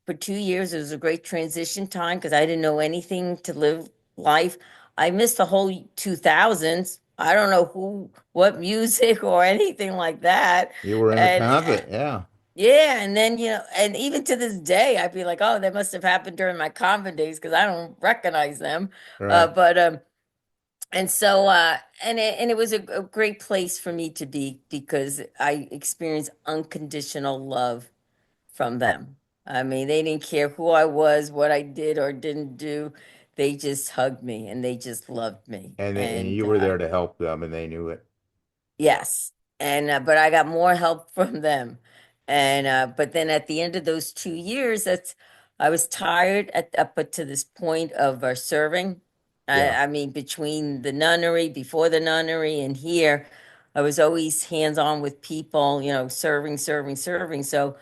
for 2 years. It was a great transition time because I didn't know anything to live life. I missed the whole 2000s. I don't know what music or anything like that. You were in the And convent, yeah. yeah, and then and even to this day, I'd be like, oh, that must have happened during my convent days because I don't recognize them. Right. But and so and it was a great place for me to be because I experienced unconditional love from them. I mean, they didn't care who I was, what I did or didn't do. They just hugged me and they just loved me. And And you were there to help them, and they knew it. yes. And but I got more help from them. And but then at the end of those 2 years, that's I was tired at up to this point of serving. Yeah. I mean, between the nunnery, before the nunnery, and here, I was always hands-on with people, serving, serving, serving. So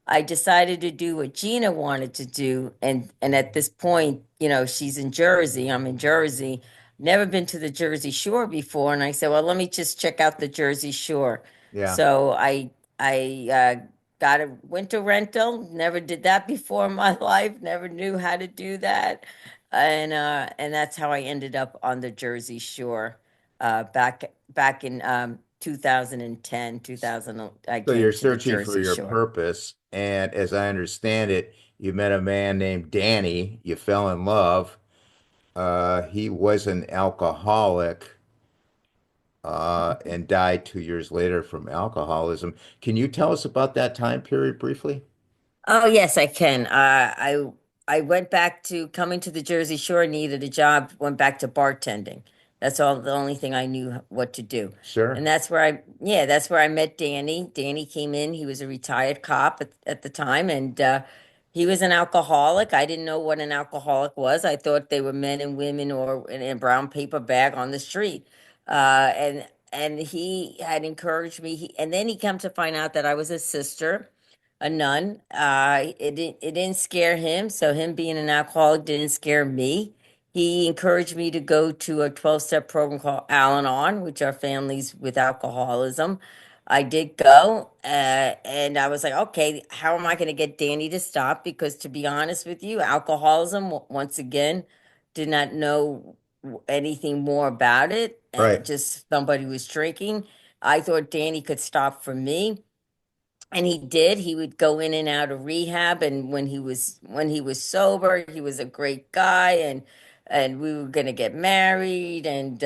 I decided to do what Gina wanted to do. And at this point, she's in Jersey. I'm in Jersey. Never been to the Jersey Shore before, and I said, "Well, let me just check out the Jersey Shore." Yeah. So I got a winter rental. Never did that before in my life. Never knew how to do that, and that's how I ended up on the Jersey Shore. Back in 2010, 2000, I So came you're to the searching for Jersey your Shore. purpose, and as I understand it, you met a man named Danny. You fell in love. He was an alcoholic, and died 2 years later from alcoholism. Can you tell us about that time period briefly? Oh yes, I can. I went back to coming to the Jersey Shore, needed a job, went back to bartending. That's all the only thing I knew what to do. And Sure. that's where I met Danny. Danny came in, he was a retired cop at the time, and he was an alcoholic. I didn't know what an alcoholic was. I thought they were men and women or in a brown paper bag on the street. And he had encouraged me. And then he come to find out that I was a sister, a nun. It didn't scare him, so him being an alcoholic didn't scare me. He encouraged me to go to a 12-step program called Al-Anon, which are families with alcoholism. I did go, and I was like, okay, how am I going to get Danny to stop? Because to be honest with you, alcoholism, once again, did not know anything more about it. Right. Just somebody was drinking. I thought Danny could stop for me. and he did. He would go in and out of rehab, and when he was sober, he was a great guy, and we were going to get married, and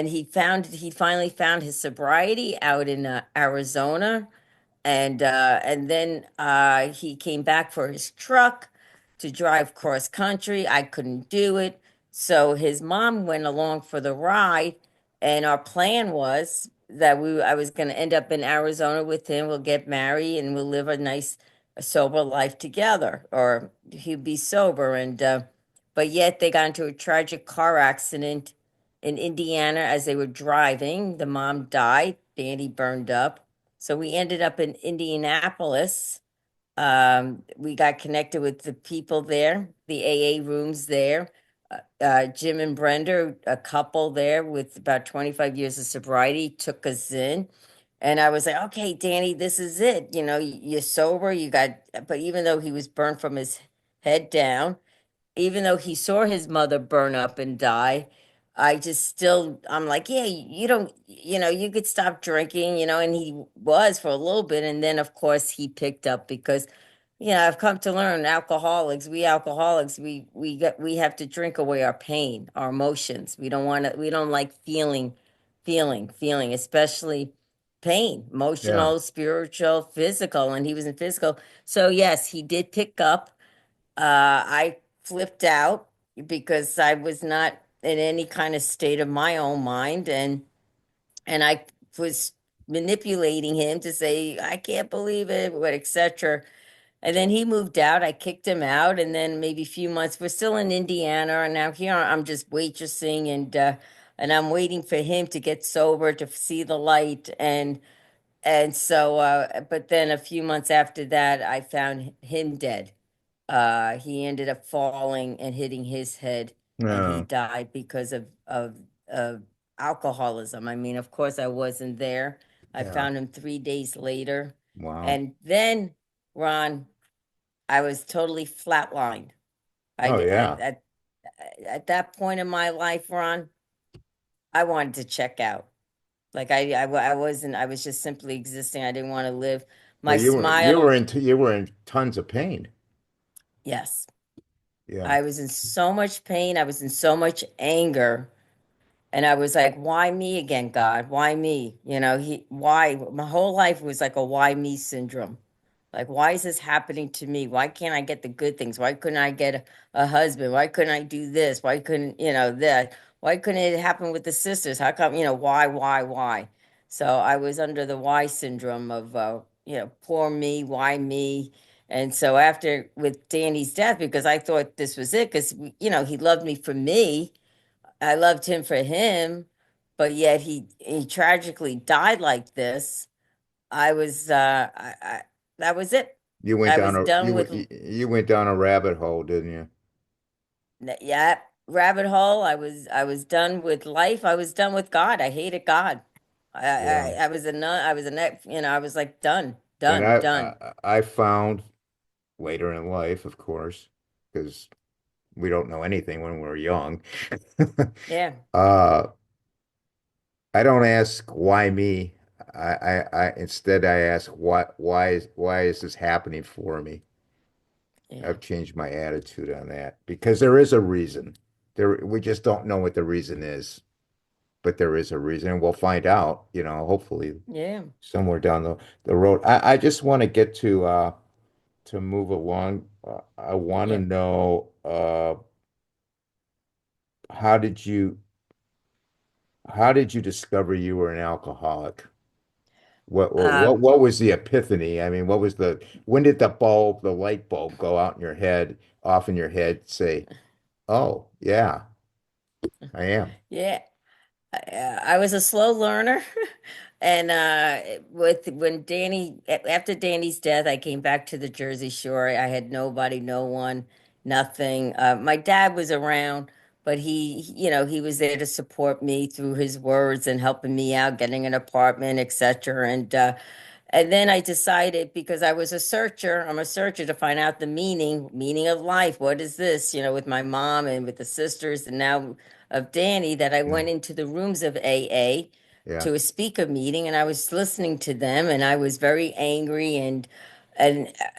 he finally found his sobriety out in Arizona, and then he came back for his truck to drive cross country. I couldn't do it, so his mom went along for the ride, and our plan was that we I was going to end up in Arizona with him. We'll get married and we'll live a nice sober life together, or he'd be sober. And but yet they got into a tragic car accident in Indiana as they were driving. The mom died. Danny burned up. So we ended up in Indianapolis. We got connected with the people there, the AA rooms there. Jim and Brenda, a couple there with about 25 years of sobriety, took us in. And I was like, okay, Danny, this is it. You know, you're sober, but even though he was burned from his head down, even though he saw his mother burn up and die, I'm like, yeah, you don't, you could stop drinking, and he was for a little bit. And then, of course, he picked up because, I've come to learn alcoholics, we have to drink away our pain, our emotions. We don't like feeling, especially pain, Yeah. emotional, spiritual, physical. And he was in physical. So, yes, he did pick up. I flipped out because I was not in any kind of state of my own mind, and I was manipulating him to say, I can't believe it, what, etc. And then he moved out. I kicked him out, and then maybe a few months, we're still in Indiana, and now here I'm just waitressing, and I'm waiting for him to get sober to see the light, and so but then a few months after that, I found him dead. He ended up falling and hitting his head, and he Yeah. died because of alcoholism. I mean, of course, I wasn't there. I Yeah. found him 3 days later, Wow. and then, Ron, I was totally flatlined. Oh yeah. At that point in my life, Ron, I wanted to check out. Like I wasn't. I was just simply existing. I didn't want to live. Well, My smile. you were in tons of pain. Yes, Yeah. I was in so much pain. I was in so much anger. And I was like, why me again, God? Why me? Why? My whole life was like a why me syndrome. Like, why is this happening to me? Why can't I get the good things? Why couldn't I get a husband? Why couldn't I do this? Why couldn't, that? Why couldn't it happen with the sisters? How come, why? So I was under the why syndrome of, poor me, why me? And so after with Danny's death, because I thought this was it, because, he loved me for me. I loved him for him, but yet he tragically died like this. I was that was it. You went I down was a done with you went down a rabbit hole, didn't you? yeah, rabbit hole. I was done with life. I was done with God. I hated God. Yeah. I was a nun. I was a net. I was like done, And done, done. I found later in life, of course, because we don't know anything when we're young. Yeah, Uh, I don't ask why me. Instead I ask why is this happening for me? yeah, I've changed my attitude on that because there is a reason. We just don't know what the reason is, but there is a reason, and we'll find out, hopefully yeah, somewhere down the road. I just want to get to move along. I want to yeah. know how did you how did you discover you were an alcoholic? Um, What was the epiphany? I mean, when did the light bulb go out in your head, off in your head, say, "Oh, yeah, I am." yeah. I was a slow learner. And with when after Danny's death, I came back to the Jersey Shore. I had nobody, no one, nothing. My dad was around, but he was there to support me through his words and helping me out, getting an apartment, etc. And then I decided, because I'm a searcher to find out the meaning of life. What is this? With my mom and with the sisters, and now of Danny, that I Yeah. went into the rooms of AA. Yeah. to a speaker meeting, and I was listening to them, and I was very angry. And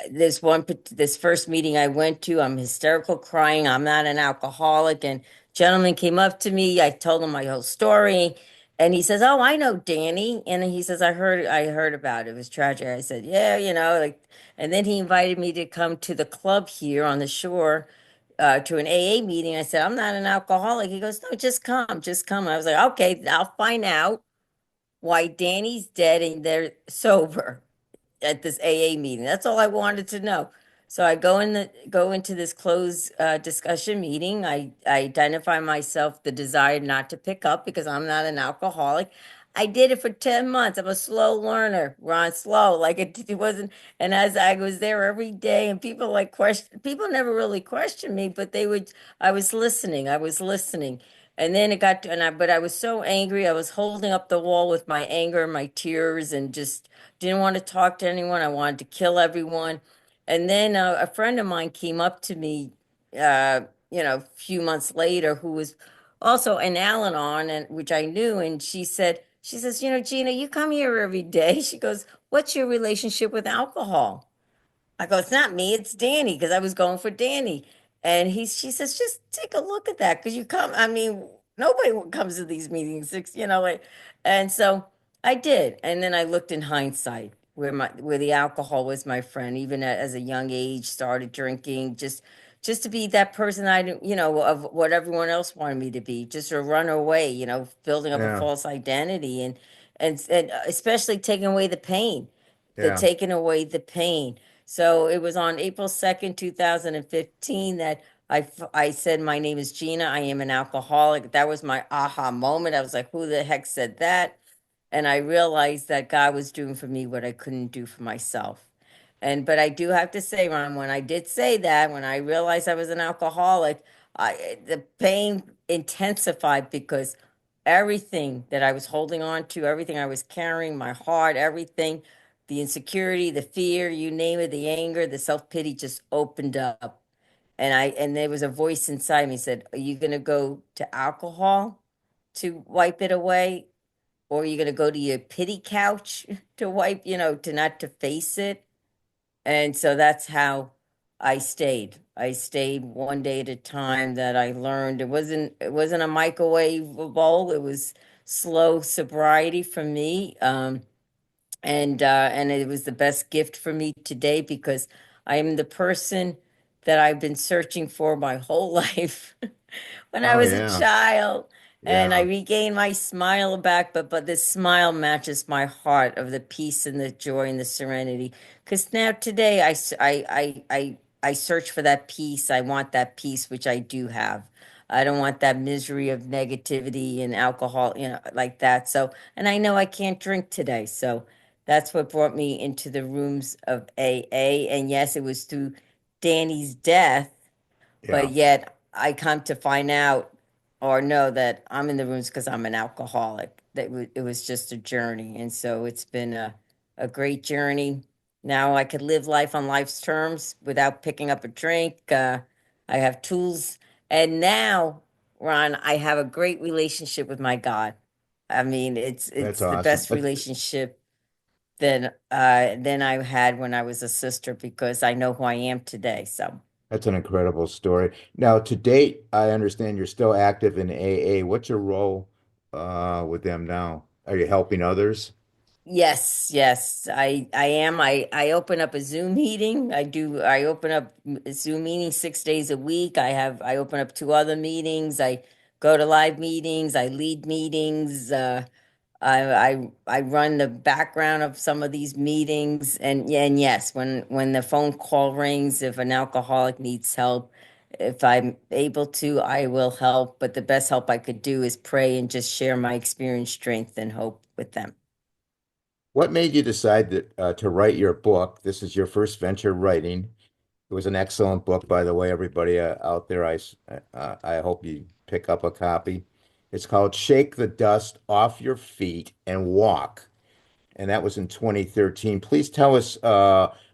this first meeting I went to, I'm hysterical, crying. I'm not an alcoholic, and gentleman came up to me. I told him my whole story, and he says, "Oh, I know Danny," and he says, "I heard about it. It was tragic." I said, "Yeah, like." And then he invited me to come to the club here on the shore, to an AA meeting. I said, "I'm not an alcoholic." He goes, "No, just come, just come." I was like, "Okay, I'll find out why Danny's dead and they're sober at this AA meeting." That's all I wanted to know. So I go into this closed discussion meeting. I identify myself the desire not to pick up because I'm not an alcoholic. I did it for 10 months. I'm a slow learner, Ron, slow. Like it wasn't, and as I was there every day, and people like people never really questioned me, but I was listening. I was listening. And then it got to, but I was so angry. I was holding up the wall with my anger and my tears, and just didn't want to talk to anyone. I wanted to kill everyone. And then a friend of mine came up to me, uh, a few months later, who was also an Al-Anon, and which I knew, and she says, "Gina, you come here every day." She goes, "What's your relationship with alcohol?" I go, "It's not me, it's Danny," because I was going for Danny. And she says, "Just take a look at that. Because you come, I mean, nobody comes to these meetings, like." And so I did. And then I looked in hindsight where the alcohol was my friend, even as a young age, started drinking, just to be that person I didn't, of what everyone else wanted me to be, just a runaway, building up a Yeah. false identity, and especially taking away the pain, Yeah. taking away the pain. So it was on April 2nd, 2015, that I said, "My name is Gina. I am an alcoholic." That was my aha moment. I was like, "Who the heck said that?" And I realized that God was doing for me what I couldn't do for myself. But I do have to say, Ron, when I did say that, when I realized I was an alcoholic, the pain intensified because everything that I was holding on to, everything I was carrying, my heart, everything, the insecurity, the fear, you name it, the anger, the self-pity just opened up. And there was a voice inside me said, "Are you going to go to alcohol to wipe it away? Or are you going to go to your pity couch to wipe, to not to face it?" And so that's how I stayed. I stayed one day at a time. That I learned it wasn't a microwave bowl. It was slow sobriety for me. And it was the best gift for me today, because I am the person that I've been searching for my whole life when I Oh, was a yeah. child. And I Yeah. regained my smile back, but this smile matches my heart of the peace and the joy and the serenity. Because now today I search for that peace. I want that peace, which I do have. I don't want that misery of negativity and alcohol, like that. So, and I know I can't drink today. So that's what brought me into the rooms of AA. And yes, it was through Danny's death, but Yeah. yet I come to find out or know that I'm in the rooms because I'm an alcoholic. It was just a journey. And so it's been a great journey. Now I could live life on life's terms without picking up a drink. I have tools. And now, Ron, I have a great relationship with my God. I mean, it's That's it's the awesome. best relationship than I had when I was a sister, because I know who I am today. So That's an incredible story. Now, to date, I understand you're still active in AA. What's your role with them now? Are you helping others? yes, yes, I am. I open up a Zoom meeting. I open up Zoom meetings 6 days a week. I open up two other meetings. I go to live meetings. I lead meetings. I run the background of some of these meetings, and yeah, and yes, when the phone call rings, if an alcoholic needs help, if I'm able to, I will help. But the best help I could do is pray and just share my experience, strength, and hope with them. What made you decide to write your book? This is your first venture writing. It was an excellent book, by the way, everybody out there. I hope you pick up a copy. It's called Shake the Dust Off Your Feet and Walk, and that was in 2013. Please tell us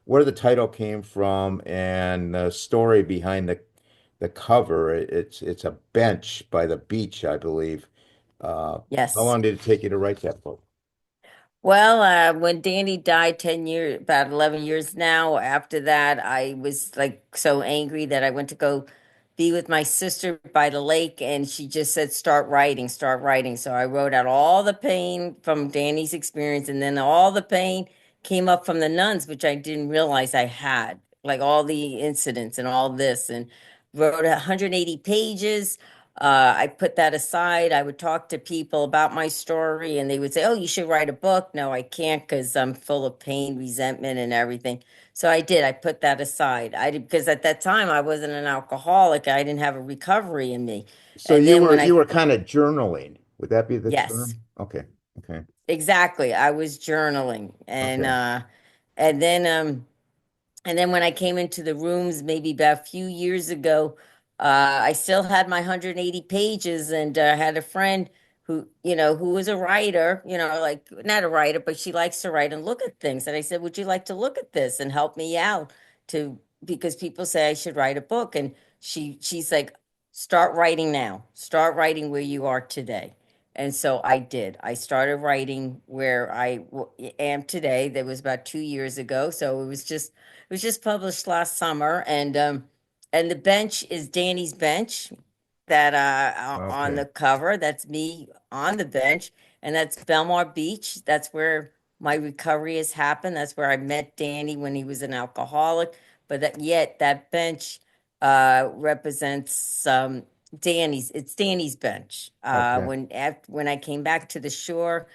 where the title came from and the story behind the cover. It's a bench by the beach, I believe. How Yes. long did it take you to write that book? Well, when Danny died 10 years, about 11 years now, after that, I was like so angry that I went to go be with my sister by the lake, and she just said, start writing, start writing. So I wrote out all the pain from Danny's experience, and then all the pain came up from the nuns, which I didn't realize I had, like all the incidents and all this, and wrote 180 pages. I put that aside. I would talk to people about my story, and they would say, "Oh, you should write a book." No, I can't because I'm full of pain, resentment, and everything. So I did. I put that aside. I did because at that time I wasn't an alcoholic. I didn't have a recovery in me. So And you then were when you I, were kind of journaling. Would that be the yes, term? Okay. Okay. exactly, I was journaling, Okay. and then and then when I came into the rooms, maybe about a few years ago, I still had my 180 pages, and had a friend who, who was a writer, like not a writer, but she likes to write and look at things. And I said, "Would you like to look at this and help me out to because people say I should write a book?" And she's like, "Start writing now. Start writing where you are today." And so I did. I started writing where am today. That was about 2 years ago. So it was just published last summer, and the bench is Danny's bench that on Okay. the cover. That's me on the bench, and that's Belmar Beach. That's where my recovery has happened. That's where I met Danny when he was an alcoholic. But that bench represents Danny's. It's Danny's bench. Okay. When I came back to the shore,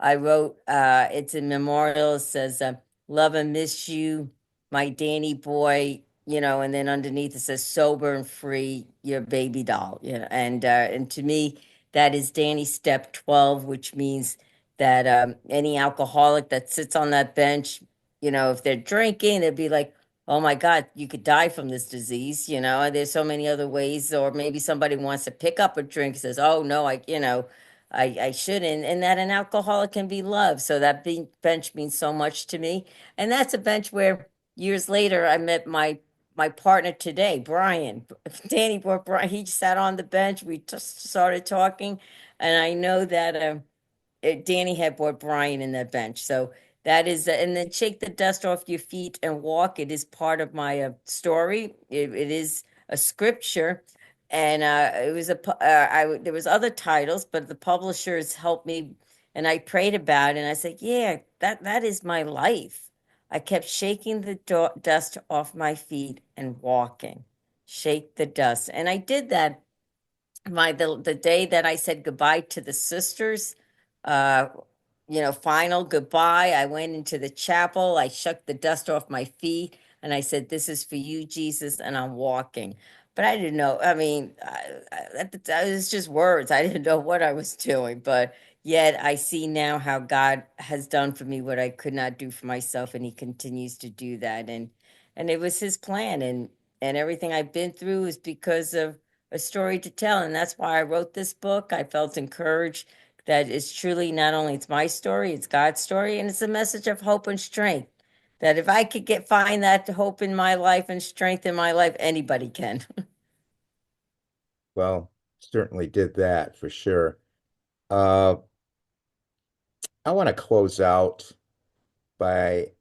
I wrote. It's a memorial. It says, "Love and miss you, my Danny boy," and then underneath it says sober and free, your baby doll. And to me, that is Danny step 12, which means that any alcoholic that sits on that bench, if they're drinking, they'd be like, "Oh my God, you could die from this disease," and there's so many other ways. Or maybe somebody wants to pick up a drink, says, "Oh no, I shouldn't," and that an alcoholic can be loved. So that bench means so much to me. And that's a bench where years later I met my partner today, Brian. Danny brought Brian. He sat on the bench. We just started talking, and I know that Danny had brought Brian in that bench. So that is, and then shake the dust off your feet and walk. It is part of my story. It is a scripture, and it was there was other titles, but the publishers helped me, and I prayed about it, and I said, yeah, that is my life. I kept shaking the dust off my feet and walking, shake the dust, and I did that the day that I said goodbye to the sisters, uh, final goodbye. I went into the chapel. I shook the dust off my feet, and I said, "This is for you, Jesus," and I'm walking. But I didn't know. I mean, at the time, it was just words. I didn't know what I was doing, but yet I see now how God has done for me what I could not do for myself, and He continues to do that. And it was His plan, and everything I've been through is because of a story to tell, and that's why I wrote this book. I felt encouraged that it's truly not only it's my story, it's God's story, and it's a message of hope and strength. That if I could find that hope in my life and strength in my life, anybody can. Well, certainly did that for sure. Uh, I want to close out by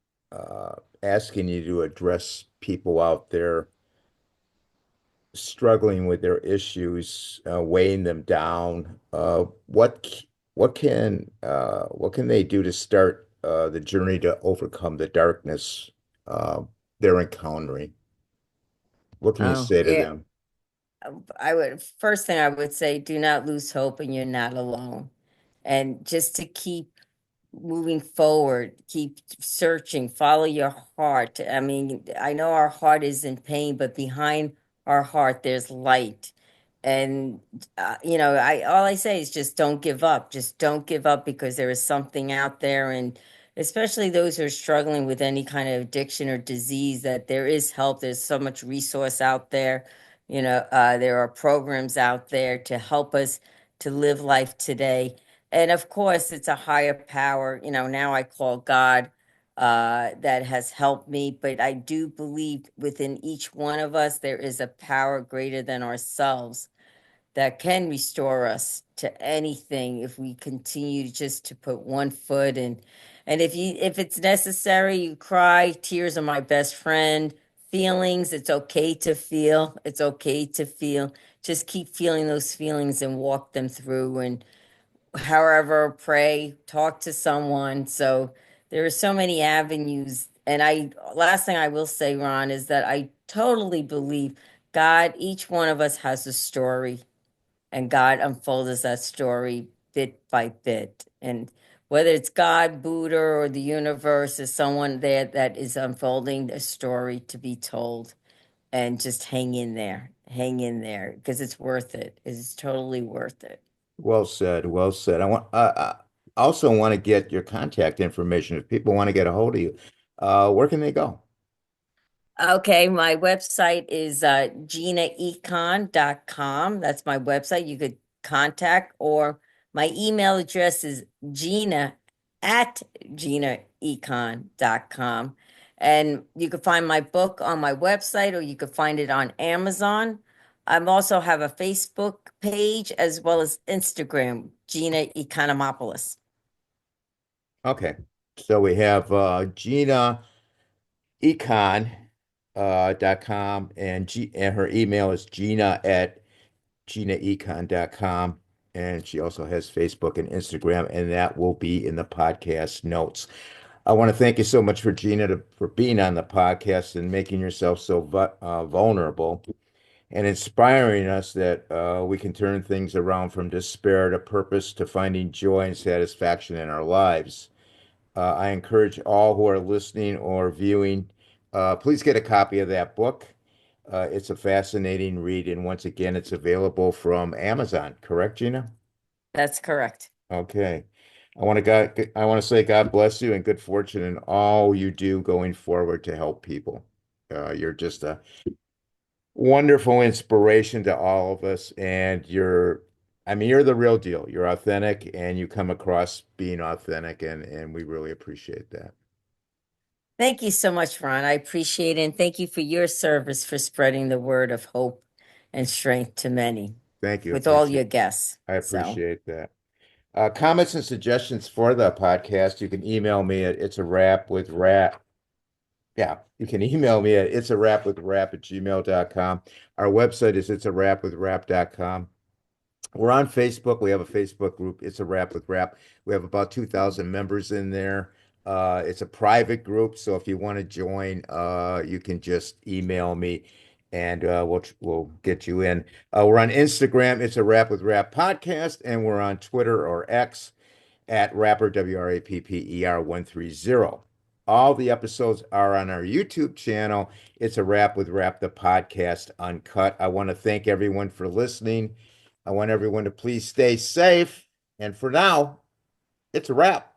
asking you to address people out there struggling with their issues, weighing them down. What can they do to start the journey to overcome the darkness they're encountering? What can you Oh, say to yeah. them? I would first thing I would say, do not lose hope, and you're not alone. And just to keep moving forward, keep searching, follow your heart. I mean, I know our heart is in pain, but behind our heart, there's light. And I all I say is just don't give up. Just don't give up because there is something out there, and especially those who are struggling with any kind of addiction or disease, that there is help. There's so much resource out there. There are programs out there to help us to live life today, and of course, it's a higher power, now I call God, that has helped me. But I do believe within each one of us, there is a power greater than ourselves that can restore us to anything if we continue just to put one foot in. And if it's necessary, you cry. Tears are my best friend. Feelings, it's okay to feel. It's okay to feel. Just keep feeling those feelings and walk them through. And however, pray, talk to someone. So there are so many avenues. And last thing I will say, Ron, is that I totally believe God, each one of us has a story, and God unfolds that story bit by bit. And whether it's God, Buddha, or the universe, is someone there that is unfolding a story to be told. And just hang in there, because it's worth it. It's totally worth it. Well said. Well said. I also want to get your contact information. If people want to get a hold of you, where can they go? Okay, my website is ginaecon.com. That's my website. You could contact, or my email address is gina at ginaecon.com. And you can find my book on my website, or you could find it on Amazon. I also have a Facebook page as well as Instagram, Gina Econimopoulos. Okay. So we have Gina Econ .com and her email is Gina at ginaecon.com. And she also has Facebook and Instagram, and that will be in the podcast notes. I want to thank you so much for for being on the podcast and making yourself so vulnerable and inspiring us that we can turn things around from despair to purpose to finding joy and satisfaction in our lives. I encourage all who are listening or viewing, please get a copy of that book. It's a fascinating read, and once again, it's available from Amazon. Correct, Gina? That's correct. Okay. I want to say God bless you and good fortune in all you do going forward to help people. You're just a wonderful inspiration to all of us, and I mean, you're the real deal. You're authentic, and you come across being authentic, and we really appreciate that. Thank you so much, Ron. I appreciate it. And thank you for your service for spreading the word of hope and strength to many Thank you. with all your guests. I So appreciate that. Comments and suggestions for the podcast, you can email me at it's a wrap with rap. Yeah, you can email me at it's a wrap with rap at gmail.com. Our website is it's a wrap with rap.com. We're on Facebook. We have a Facebook group. It's a Wrap with Rap. We have about 2,000 members in there. It's a private group, so if you want to join, you can just email me, and we'll get you in. We're on Instagram. It's a Wrap with Rap podcast, and we're on Twitter or X at Rapper WRAPPER 130. All the episodes are on our YouTube channel. It's a Wrap with Rap, the podcast uncut. I want to thank everyone for listening. I want everyone to please stay safe. And for now, it's a wrap.